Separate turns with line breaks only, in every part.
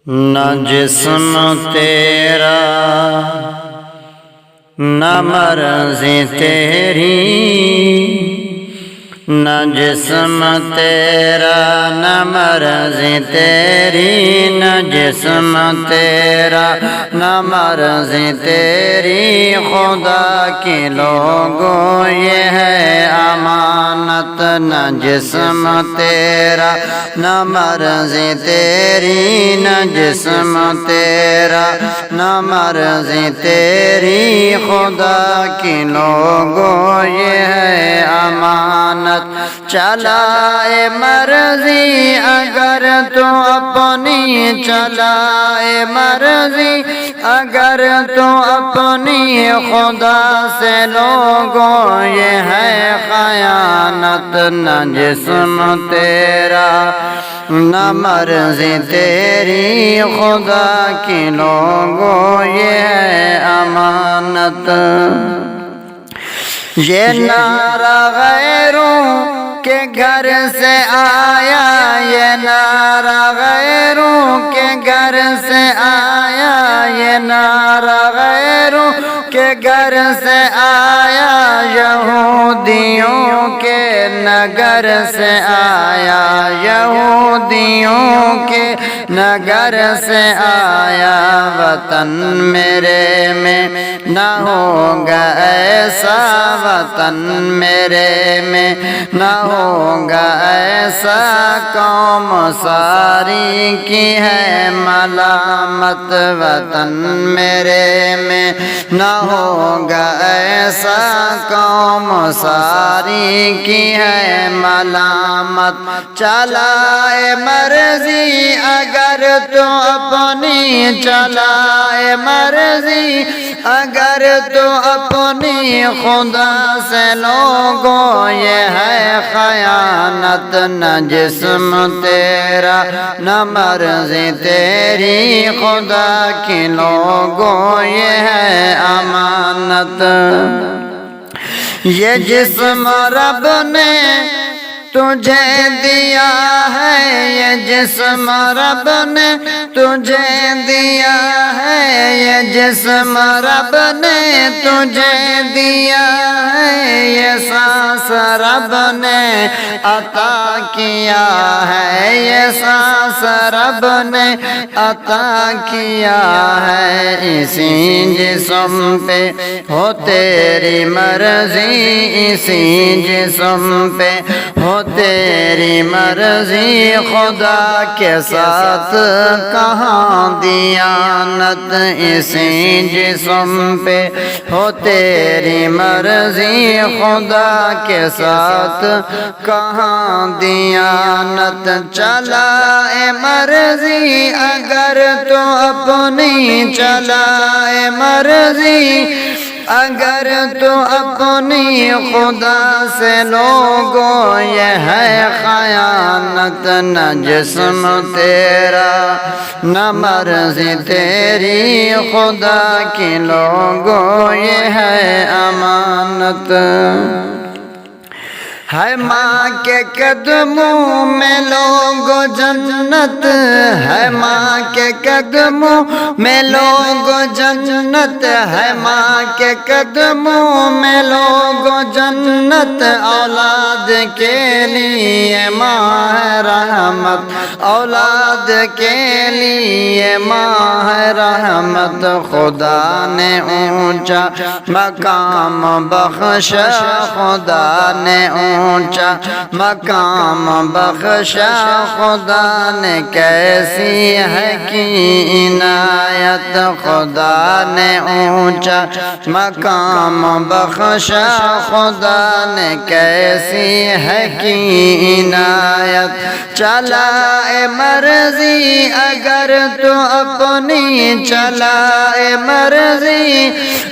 نہ جسم تیرا نہ مرضی تیری، نہ جسم تیرا نہ مرضی تیری، نہ جسم تیرا نہ مرضی تیری، خدا کے لوگوں یہ ہے امانت۔ نہ جسم تیرا نہ مرضی تیری، نہ جسم تیرا نہ مرضی تیری، خدا کے لوگوں یہ ہے امانت۔ چلائے مرضی اگر تو اپنی، چلائے مرضی اگر تو اپنی، خدا سے لوگوں یہ ہے خیانت۔ نہ جسم تیرا نہ مرضی تیری، خدا کی لوگوں یہ ہے امانت۔ یہ نعرہ غیروں کے گھر سے آیا، یہ نعرہ غیروں کے گھر سے آیا، یہ نعرہ غیروں کے گھر سے آیا، یہودیوں کے نگر سے آیا، یہودیوں کے نگر سے آیا۔ وطن میرے میں نہ ہوگا ایسا، وطن میرے میں نہ ہوگا ایسا، قوم ساری کی ہے ملامت۔ وطن میرے میں نہ ہوگا ایسا، قوم ساری کی ہے ملامت۔ چلائے مرضی اگر تو اپنی، چلائے مرضی اگر تو اپنی، خدا سے لوگوں یہ ہے خیانت۔ نہ جسم تیرا نہ مرضی تیری، خدا کے لوگوں یہ ہے امانت۔ یہ جسم رب نے تجھے دیا ہے، یہ جسم رب نے تجھے دیا ہے، یہ جسم رب نے تجھے دیا ہے، یہ سانس رب نے عطا کیا ہے، یہ سانس رب نے عطا کیا ہے۔ اسی جسم پہ ہو تیری مرضی، اسی جسم پہ ہو تیری مرضی، خدا کے ساتھ کہاں دیانت۔ اسی جسم پہ ہو تیری مرضی، خدا کے ساتھ کہاں دیانت۔ چلائے مرضی اگر تو اپنی، چلائے مرضی اگر تو اپنی، خدا سے لوگوں یہ ہے خیانت۔ نہ جسم تیرا نہ مرضی تیری، خدا کے لوگوں یہ ہے امانت۔ ہے ماں کے قدموں میں لوگوں جنت، ہے ماں کے قدموں میں لوگوں جنت، ہے ماں کے قدموں میں لوگوں جنت۔ اولاد کے لیے ماں ہے رحمت، اولاد کے لیے ماں ہے رحمت۔ خدا نے اونچا مقام بخشا، خدا نے اونچا مقام بخشا، خدا نے کیسی ہے کی عنایت۔ خدا نے اونچا مقام بخشا، خدا نے کیسی ہے کی عنایت۔ چلائے مرضی اگر تو اپنی، چلائے مرضی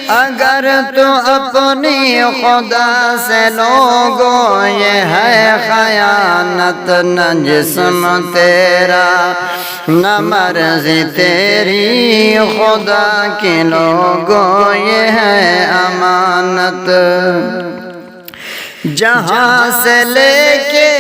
اگر تو اپنی، خدا سے لوگوں یہ ہے خیانت۔ نہ جسم تیرا نہ مرضی تیری، خدا کے لوگوں یہ ہے امانت۔ جہاں سے لے کے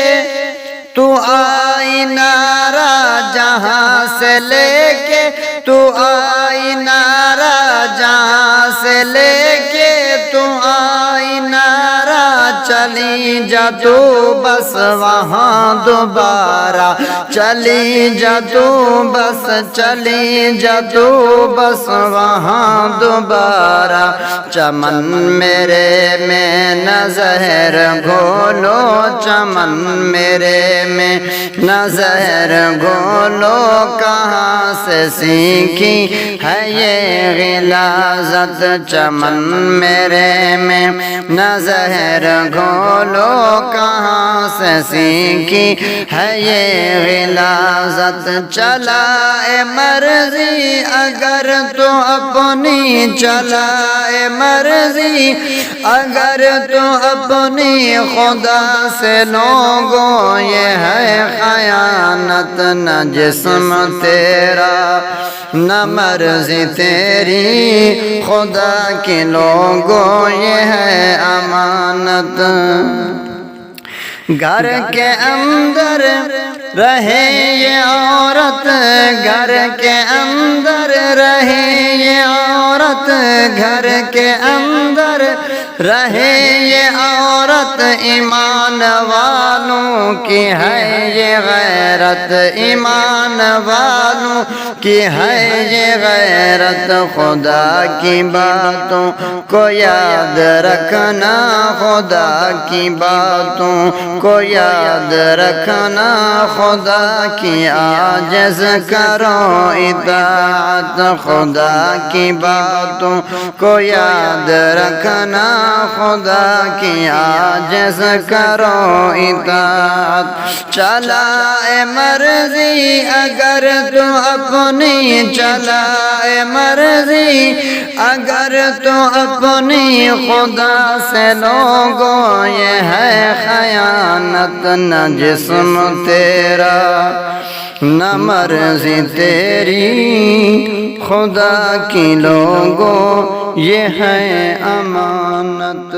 تو آئی نعرہ، جہاں سے لے کے تو آئی نارا، جہاں سے لے کے تو آئی نارا، چلی جا تو بس وہاں دوبارہ، چلی جا تو بس، چلی جا تو بس وہاں دوبارہ۔ چمن میرے میں نہ زہر گھولو، چمن میرے میں نہ زہر گھولو، کہاں سے سیکھی ہے یہ غلاظت، چمن میرے میں نہ زہر گھولو، کہاں سے سیکھی ہے یہ غلاظت۔ چلا اے مرضی اگر تو اپنی، چلا اے مرضی اگر تو اپنی، خدا سے لوگوں یہ ہے خیانت، نہ جسم تیرا نہ مرضی تیری، خدا کے لوگوں یہ ہے امانت۔ گھر کے اندر رہے یہ عورت، گھر کے اندر رہے یہ عورت، گھر کے اندر رہے یہ عورت، ایمان والوں کی ہے یہ غیرت، ایمان والوں کی ہے یہ غیرت۔ خدا کی باتوں کو یاد رکھنا، خدا کی باتوں کو یاد رکھنا، خدا کی عاجز کرو اطاعت، خدا کی باتوں کو یاد رکھنا، خدا کی عاجز کرو اطاعت۔ چلا اے مرضی اگر تو اپنی، چلا اے مرضی اگر تو اپنی، خدا سے لوگوں یہ ہے خیانت، نہ جسم تیرا نہ مرضی تیری، خدا کی لوگوں یہ ہے امانت۔